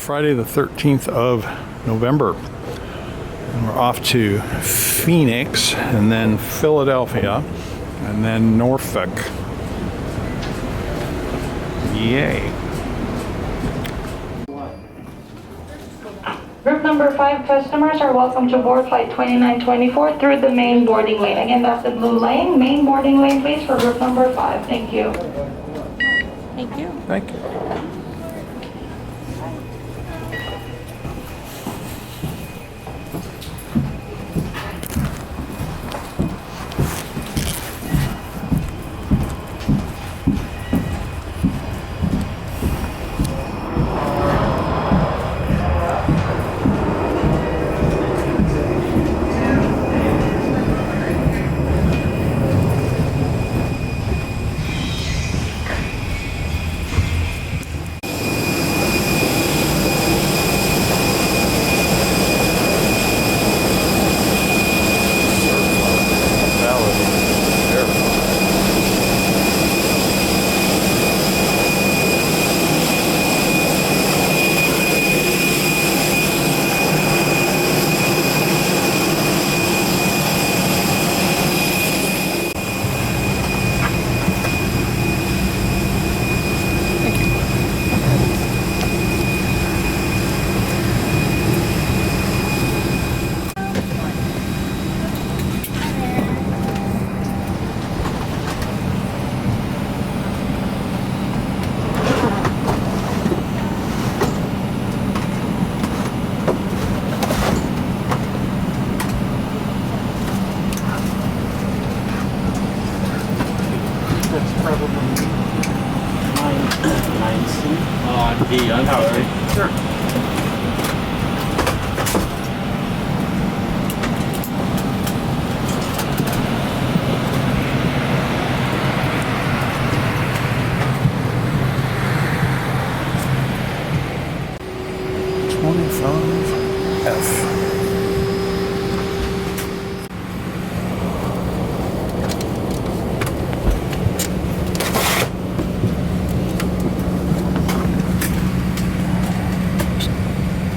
Friday the 13th of November. And we're off to Phoenix and then Philadelphia and then Norfolk. Yay. Group number 5 customers are welcome to board flight 2924 through the main boarding lane. Again, that's the blue lane. Main boarding lane, please, for group number 5. Thank you. Thank you. Thank you. That's probably 9C. On D, on Howard. Sure. F.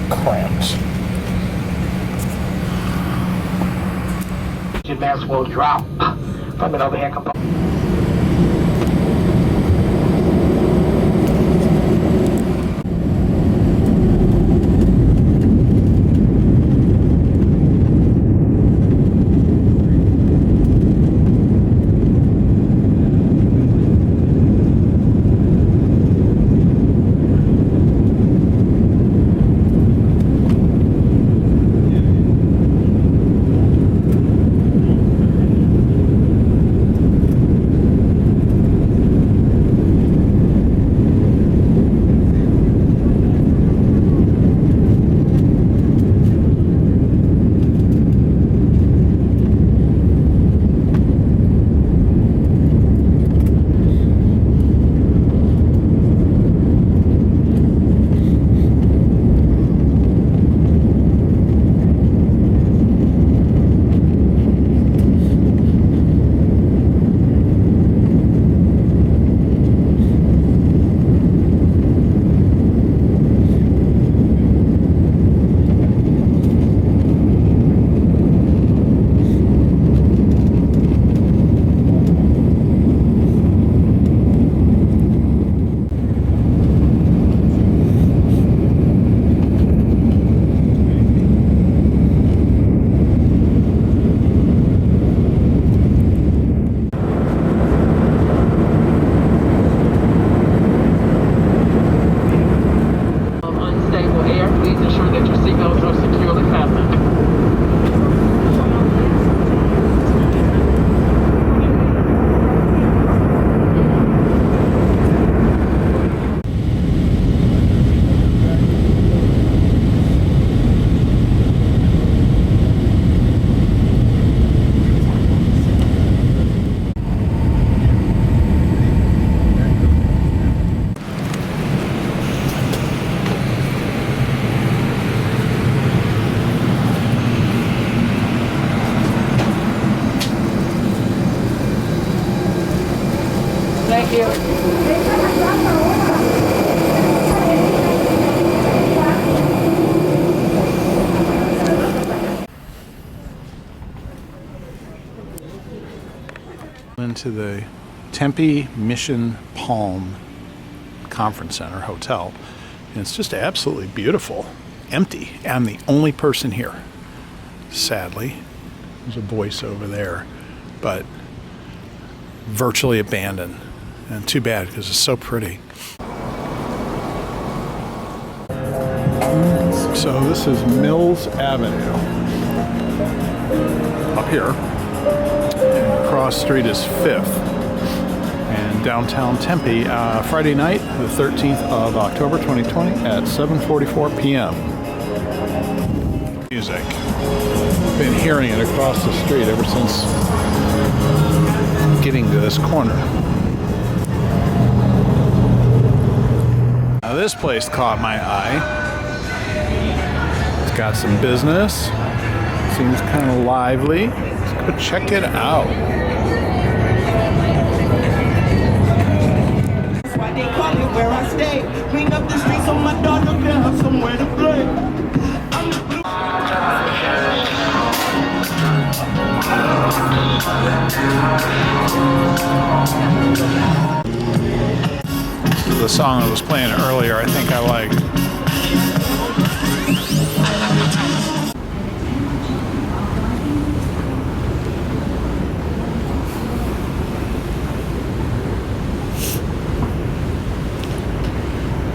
Cramps. Advance will drop from an overhead component. into the Tempe Mission Palm Conference Center Hotel. And it's just absolutely beautiful. Empty. I'm the only person here. Sadly. There's a voice over there. But virtually abandoned. And too bad because it's so pretty. So this is Mills Avenue. Up here. And across the street is 5th. And downtown Tempe, Friday night, the 13th of October 2020 at 7:44 p.m. Music. Been hearing it across the street ever since getting to this corner. Now this place caught my eye. It's got some business. Seems kind of lively. Let's go check it out. They call it where I stay. Clean up the streets so my daughter can have somewhere to play. I'm the blue. This is the song I was playing earlier. I think I like.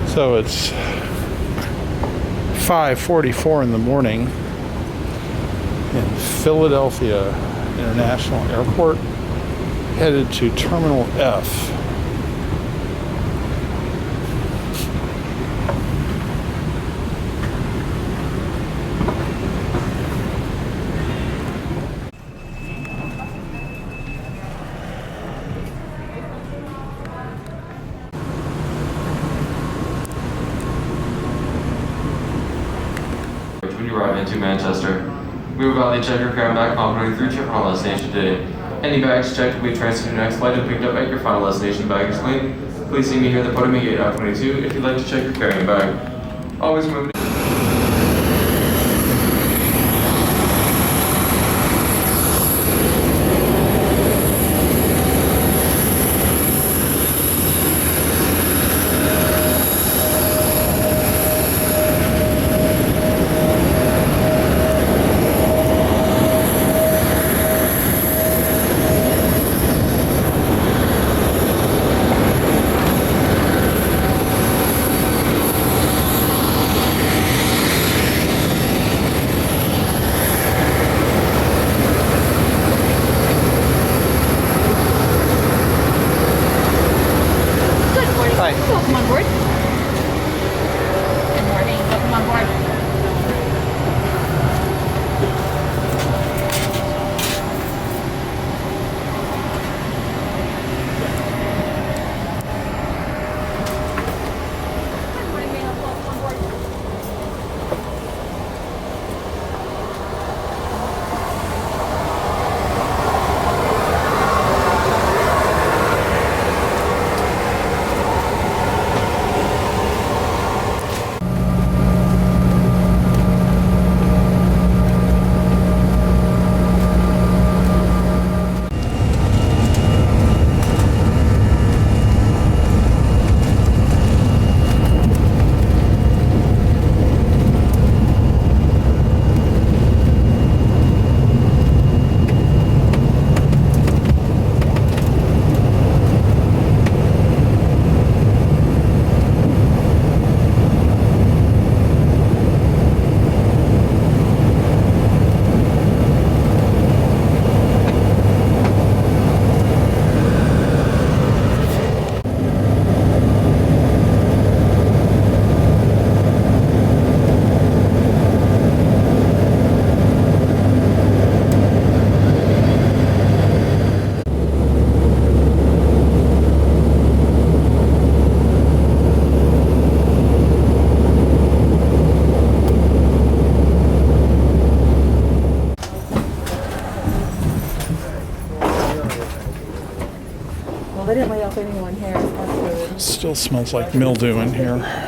So it's 5:44 in the morning in Philadelphia International Airport, headed to Terminal F. When you arrive into Manchester, we will gladly check your carry bag complimentary through to your final destination today. Any bags checked will be transferred to your next flight and picked up at your final destination baggage claim. Please see me here at the podium gate I-22 if you'd like to check your carrying bag. Always remember to Welcome on board. Good morning. Welcome on board. Well, they didn't lay off anyone here. That's good. Still smells like mildew in here.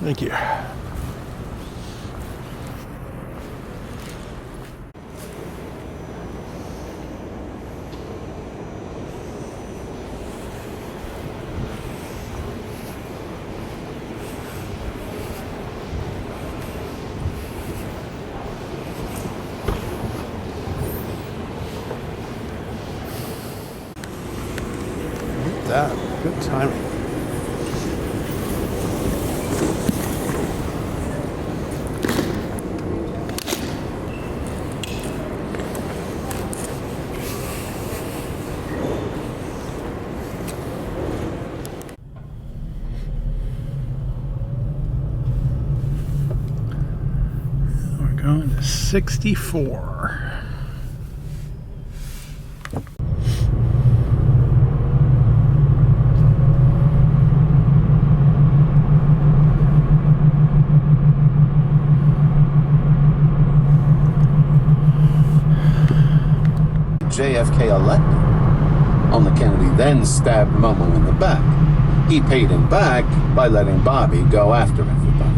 Thank you. That good timing. We're going to 64. JFK elected. Only Kennedy then stabbed Momo in the back. He paid him back by letting Bobby go after everybody.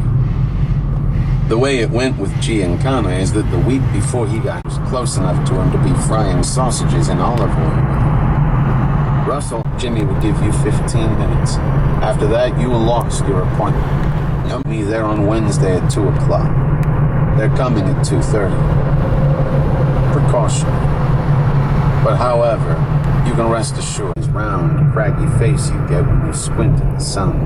The way it went with Giancana is that the week before he got close enough to him to be frying sausages in olive oil. Russell, Jimmy would give you 15 minutes. After that, you lost your appointment. Meet me there on Wednesday at 2 o'clock. They're coming at 2:30. Precaution. But however, you can rest assured his round, craggy face you get when you squint at the sun.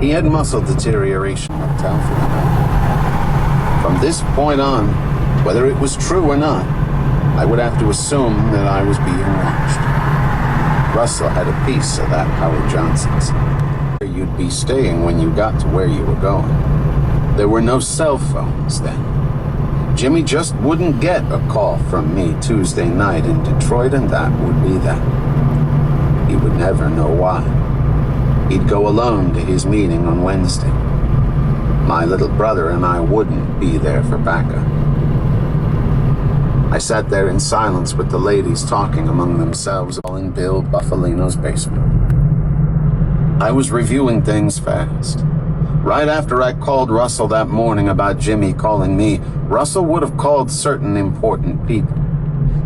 He had muscle deterioration, I'll tell for the night. From this point on, whether it was true or not, I would have to assume that I was being watched. Russell had a piece of that Howard Johnson's. Where you'd be staying when you got to where you were going. There were no cell phones then. Jimmy just wouldn't get a call from me Tuesday night in Detroit, and that would be that. He would never know why. He'd go alone to his meeting on Wednesday. My little brother and I wouldn't be there for backup. I sat there in silence with the ladies talking among themselves, all in Bill Buffalino's basement. I was reviewing things fast. Right after I called Russell that morning about Jimmy calling me, Russell would have called certain important people.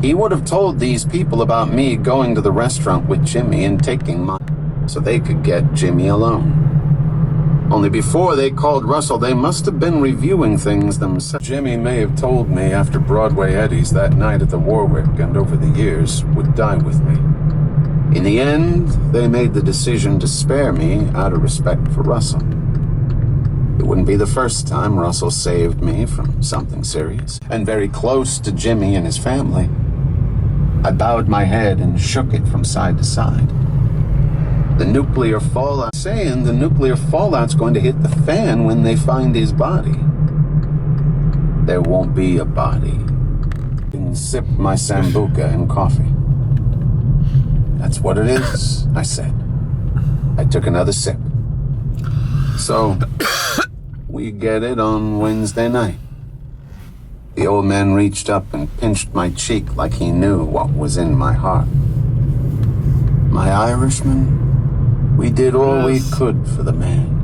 He would have told these people about me going to the restaurant with Jimmy and taking money so they could get Jimmy alone. Only before they called Russell, they must have been reviewing things themselves. Jimmy may have told me after Broadway Eddie's that night at the Warwick, and over the years would die with me. In the end, they made the decision to spare me out of respect for Russell. It wouldn't be the first time Russell saved me from something serious, and very close to Jimmy and his family. I bowed my head and shook it from side to side. The nuclear fallout, saying the nuclear fallout's going to hit the fan when they find his body. There won't be a body. And sip my Sambuca and coffee. That's what it is, I said. I took another sip. So, we get it on Wednesday night. The old man reached up and pinched my cheek like he knew what was in my heart. My Irishman, we did all we could for the man.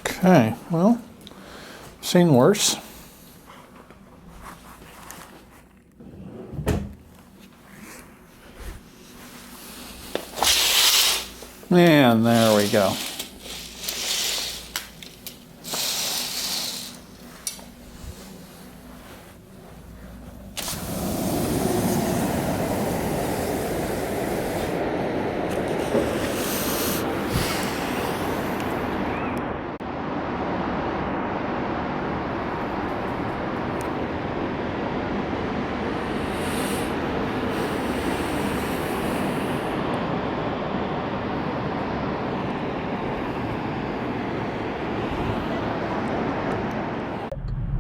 Okay, well, seen worse. And there we go.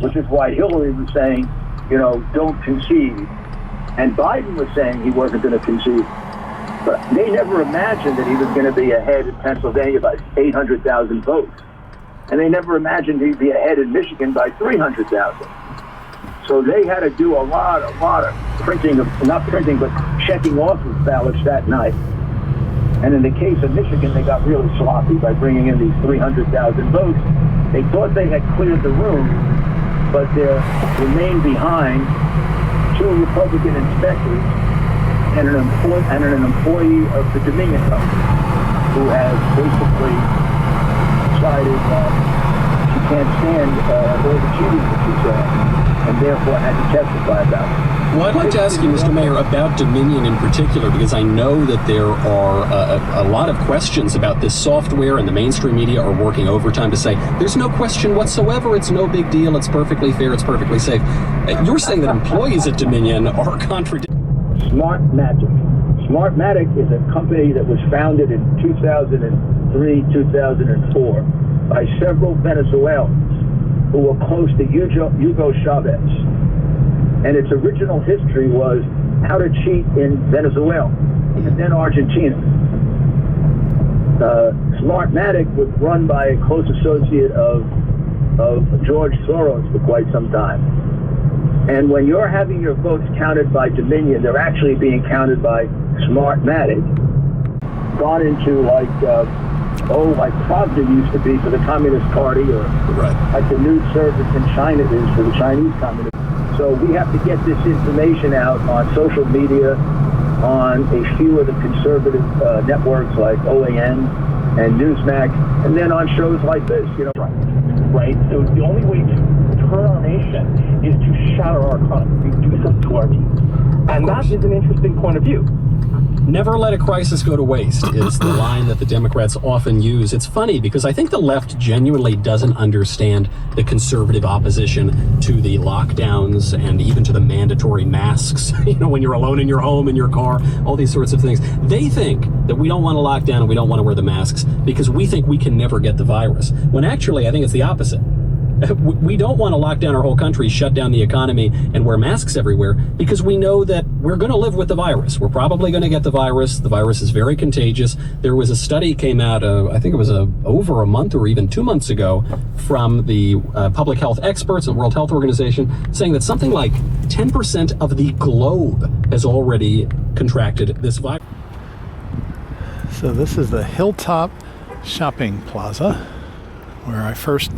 Which is why Hillary was saying, you know, don't concede. And Biden was saying he wasn't going to concede. But they never imagined that he was going to be ahead in Pennsylvania by 800,000 votes. And they never imagined he'd be ahead in Michigan by 300,000. So they had to do a lot of printing, not printing, but checking off of ballots that night. And in the case of Michigan, they got really sloppy by bringing in these 300,000 votes. They thought they had cleared the room, but there remained behind 2 Republican inspectors and an employee of the Dominion Company, who has basically decided she can't stand all the cheating that she said, and therefore had to testify about it. Well, I'd like to ask you, Mr. Mayor, about Dominion in particular, because I know that there are a lot of questions about this software, and the mainstream media are working overtime to say there's no question whatsoever, it's no big deal, it's perfectly fair, it's perfectly safe. You're saying that employees at Dominion are contradicting. Smartmatic. Smartmatic is a company that was founded in 2003, 2004 by several Venezuelans who were close to Hugo Chavez. And its original history was how to cheat in Venezuela and then Argentina. Smartmatic was run by a close associate of George Soros for quite some time. And when you're having your votes counted by Dominion, they're actually being counted by Smartmatic. Gone into like Pravda used to be for the Communist Party, or like the news service in China is for the Chinese Communist. So we have to get this information out on social media, on a few of the conservative networks like OAN and Newsmax, and then on shows like this, you know. Right? So the only way to turn our nation is to shatter our economy, reduce us to our knees. And that is an interesting point of view. Never let a crisis go to waste is the line that the Democrats often use. It's funny because I think the left genuinely doesn't understand the conservative opposition to the lockdowns and even to the mandatory masks, you know, when you're alone in your home, in your car, all these sorts of things. They think that we don't want to lock down and we don't want to wear the masks because we think we can never get the virus. When actually, I think it's the opposite. We don't want to lock down our whole country, shut down the economy, and wear masks everywhere because we know that we're going to live with the virus. We're probably going to get the virus. The virus is very contagious. There was a study came out, I think it was over a month or even 2 months ago, from the public health experts at the World Health Organization saying that something like 10% of the globe has already contracted this virus. So this is the Hilltop Shopping Plaza, where I first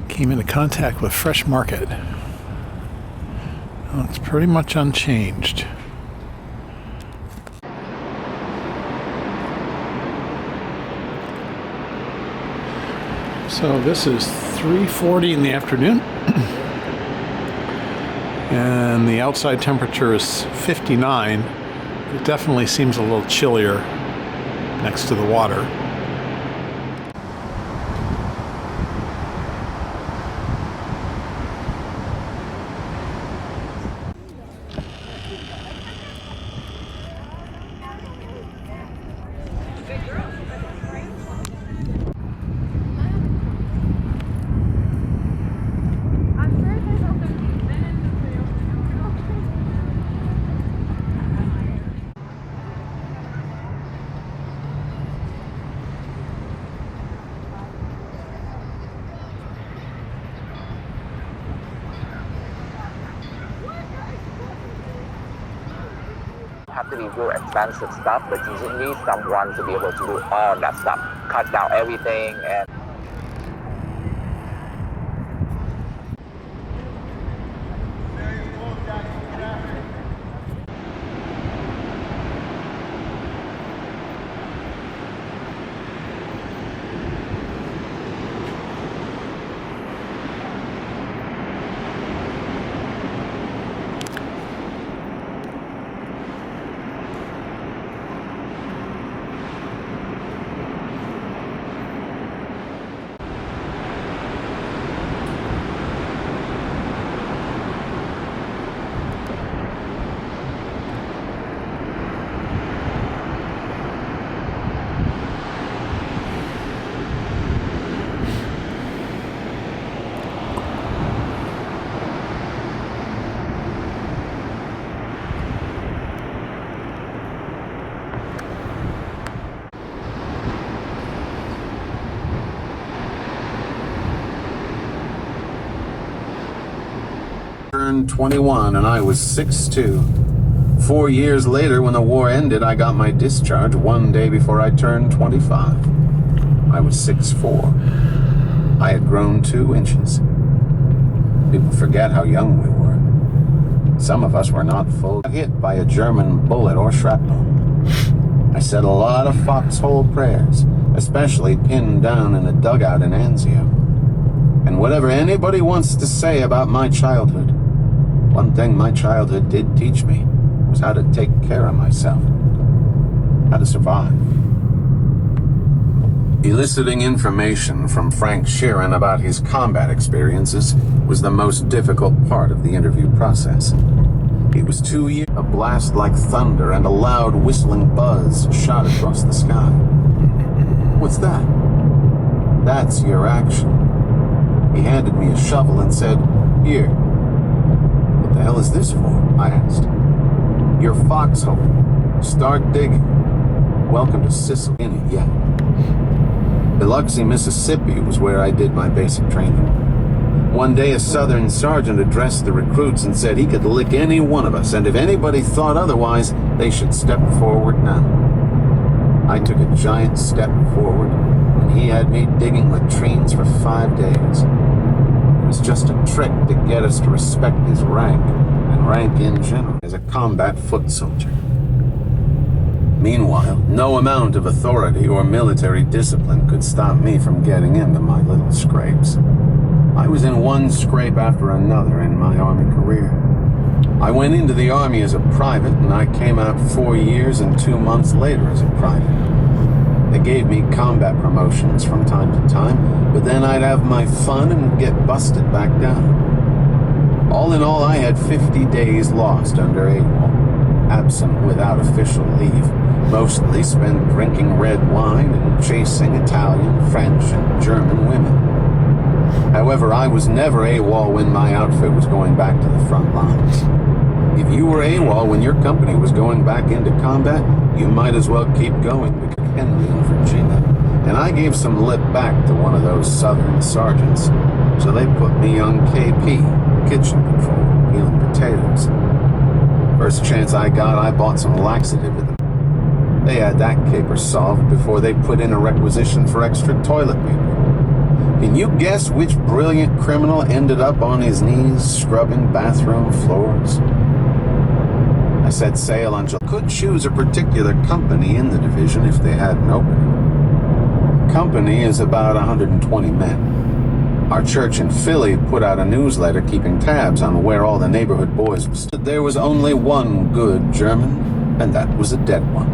came into contact with Fresh Market. Well, it's pretty much unchanged. So this is 3:40 in the afternoon. And the outside temperature is 59. It definitely seems a little chillier next to the water. Have to review expensive stuff, but usually someone to be able to do all that stuff, cut down everything and turned 21 and I was 6'2". 4 years later, when the war ended, I got my discharge one day before I turned 25. I was 6'4". I had grown 2 inches. People forget how young we were. Some of us were not full. Hit by a German bullet or shrapnel. I said a lot of foxhole prayers, especially pinned down in a dugout in Anzio. And whatever anybody wants to say about my childhood, one thing my childhood did teach me was how to take care of myself, how to survive. Eliciting information from Frank Sheeran about his combat experiences was the most difficult part of the interview process. It was 2 years. A blast like thunder and a loud whistling buzz shot across the sky. What's that? That's your action. He handed me a shovel and said, "Here." "What the hell is this for?" I asked. "Your foxhole. Start digging. Welcome to Sicily." In it yet. Biloxi, Mississippi was where I did my basic training. One day a Southern sergeant addressed the recruits and said he could lick any one of us, and if anybody thought otherwise, they should step forward now. I took a giant step forward, and he had me digging latrines for 5 days. It was just a trick to get us to respect his rank, and rank in general, as a combat foot soldier. Meanwhile, no amount of authority or military discipline could stop me from getting into my little scrapes. I was in one scrape after another in my Army career. I went into the Army as a private, and I came out 4 years and 2 months later as a private. They gave me combat promotions from time to time, but then I'd have my fun and get busted back down. All in all, I had 50 days lost under AWOL, absent without official leave, mostly spent drinking red wine and chasing Italian, French, and German women. However, I was never AWOL when my outfit was going back to the front lines. If you were AWOL when your company was going back into combat, you might as well keep going, because Henry in Virginia. And I gave some lip back to one of those Southern sergeants, so they put me on KP, kitchen patrol, peeling potatoes. First chance I got, I bought some laxative at them. They had that caper solved before they put in a requisition for extra toilet paper. Can you guess which brilliant criminal ended up on his knees scrubbing bathroom floors? I set sail on July. Could choose a particular company in the division if they had an opening. The company is about 120 men. Our church in Philly put out a newsletter keeping tabs on where all the neighborhood boys were. There was only one good German, and that was a dead one.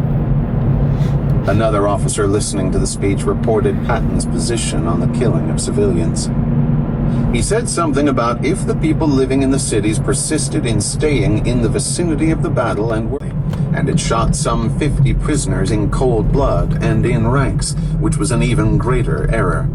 Another officer listening to the speech reported Patton's position on the killing of civilians. He said something about if the people living in the cities persisted in staying in the vicinity of the battle and it shot some 50 prisoners in cold blood and in ranks, which was an even greater error.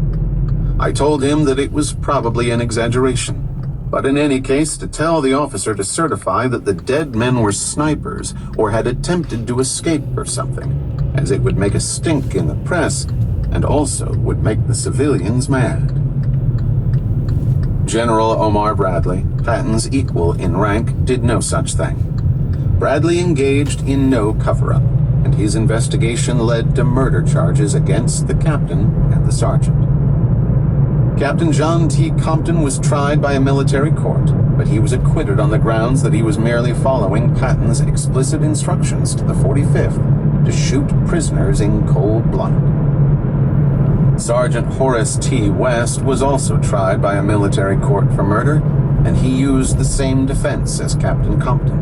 I told him that it was probably an exaggeration, but in any case to tell the officer to certify that the dead men were snipers or had attempted to escape or something, as it would make a stink in the press and also would make the civilians mad. General Omar Bradley, Patton's equal in rank, did no such thing. Bradley engaged in no cover-up, and his investigation led to murder charges against the captain and the sergeant. Captain John T. Compton was tried by a military court, but he was acquitted on the grounds that he was merely following Patton's explicit instructions to the 45th to shoot prisoners in cold blood. Sergeant Horace T. West was also tried by a military court for murder, and he used the same defense as Captain Compton.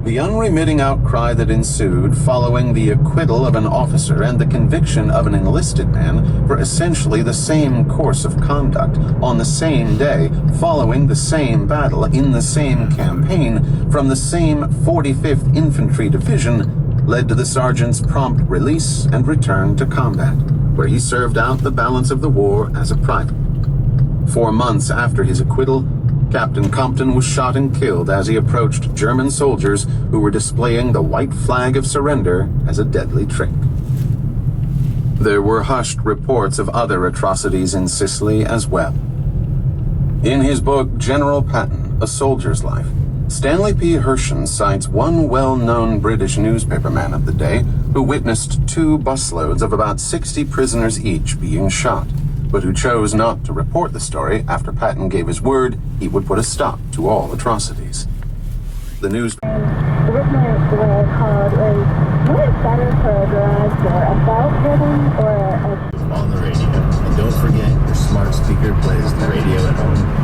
The unremitting outcry that ensued following the acquittal of an officer and the conviction of an enlisted man for essentially the same course of conduct on the same day, following the same battle in the same campaign from the same 45th Infantry Division, led to the sergeant's prompt release and return to combat, where he served out the balance of the war as a private. 4 months after his acquittal, Captain Compton was shot and killed as he approached German soldiers who were displaying the white flag of surrender as a deadly trick. There were hushed reports of other atrocities in Sicily as well. In his book, General Patton, a soldier's life. Stanley P. Hershen cites one well-known British newspaperman of the day who witnessed 2 busloads of about 60 prisoners each being shot, but who chose not to report the story after Patton gave his word he would put a stop to all atrocities. The news... The original called was, what is better for a garage door, a belt rhythm or a... On the radio. And don't forget, your smart speaker plays the radio at home.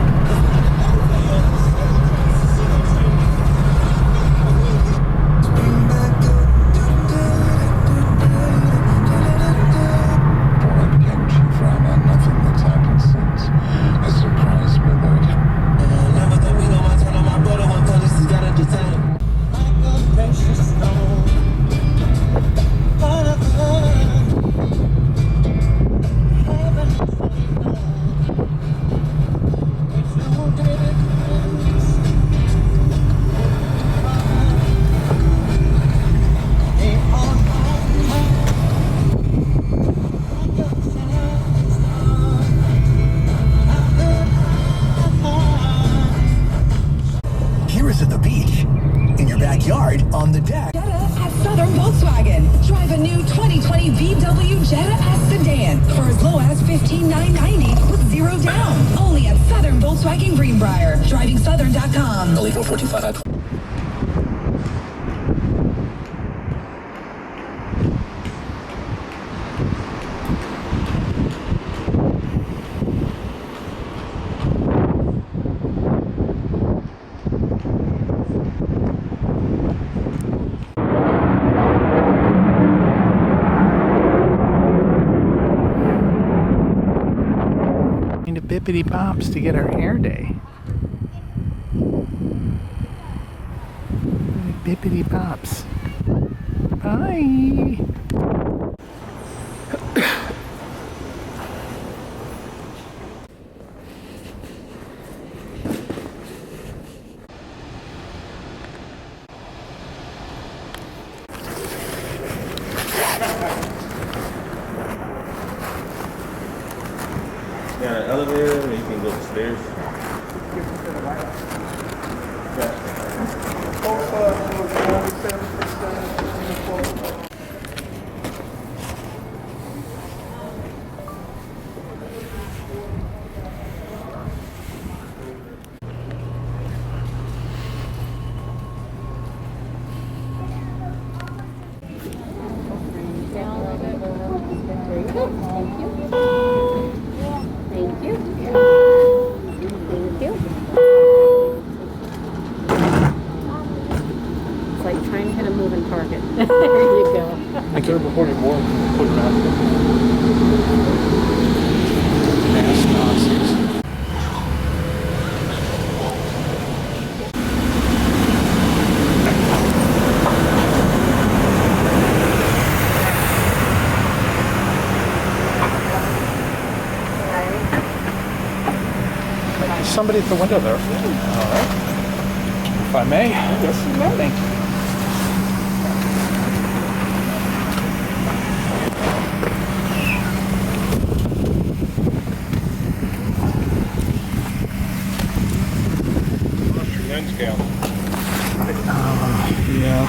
On the deck. Jetta at Southern Volkswagen. Drive a new 2020 VW Jetta S sedan for as low as $15,990 with 0 down. Only at Southern Volkswagen Greenbrier. DrivingSouthern.com. Only for 45. Bippity bops to get our hair day. Bippity bops. Bye. You got an elevator, or you can go upstairs. Instead of recording more, put it out. Mass Nazis. There's somebody at the window there. All right. If I may. Yes, you may. Thank you. Yeah.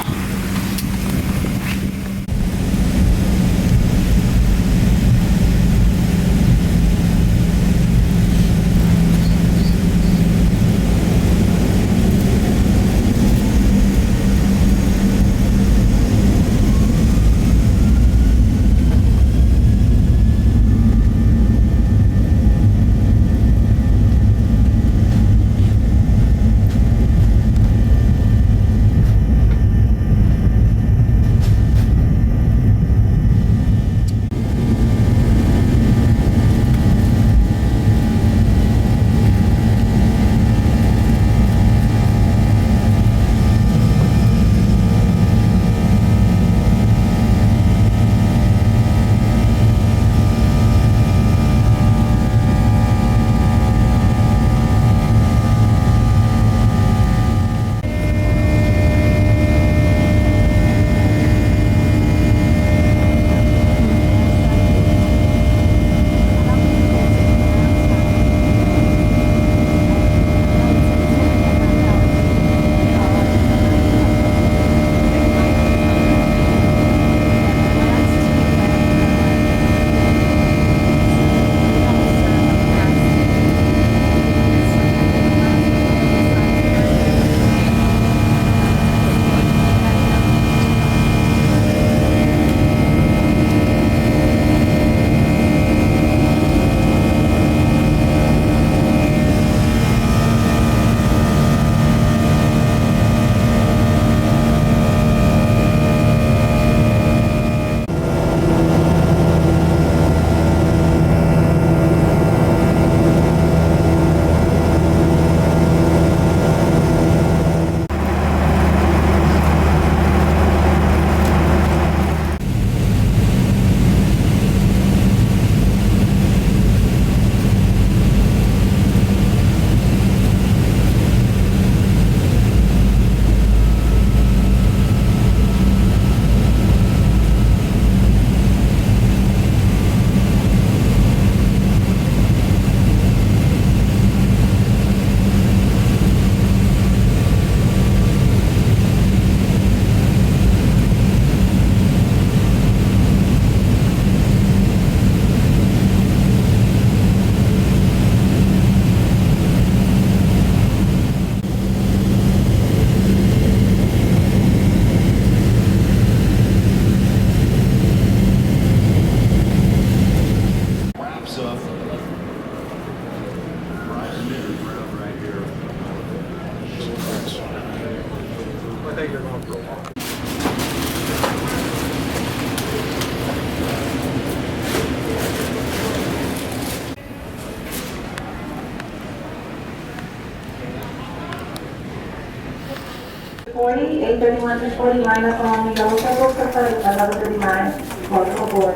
40, 831 to 40, line up on yellow circle, prefer 1139, welcome aboard.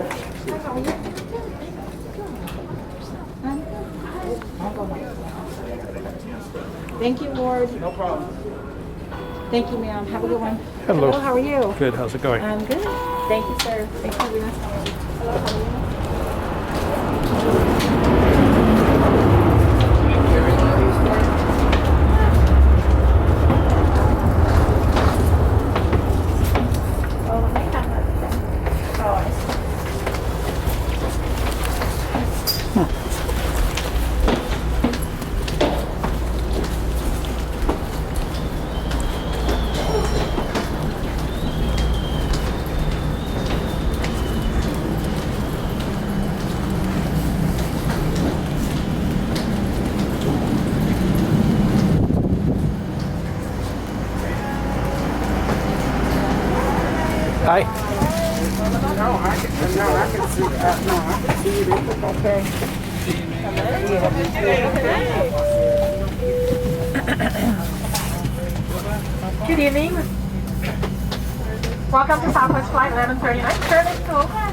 Thank you, Ward. No problem. Thank you, ma'am. Have a good one. Hello. How are you? Good. How's it going? I'm good. Thank you, sir. Thank you, Rena. Hello, how are you? Hi. No, I can see that. No, I can see it. Okay. Good evening. Welcome to Southwest Flight 1139. Service to Oakland.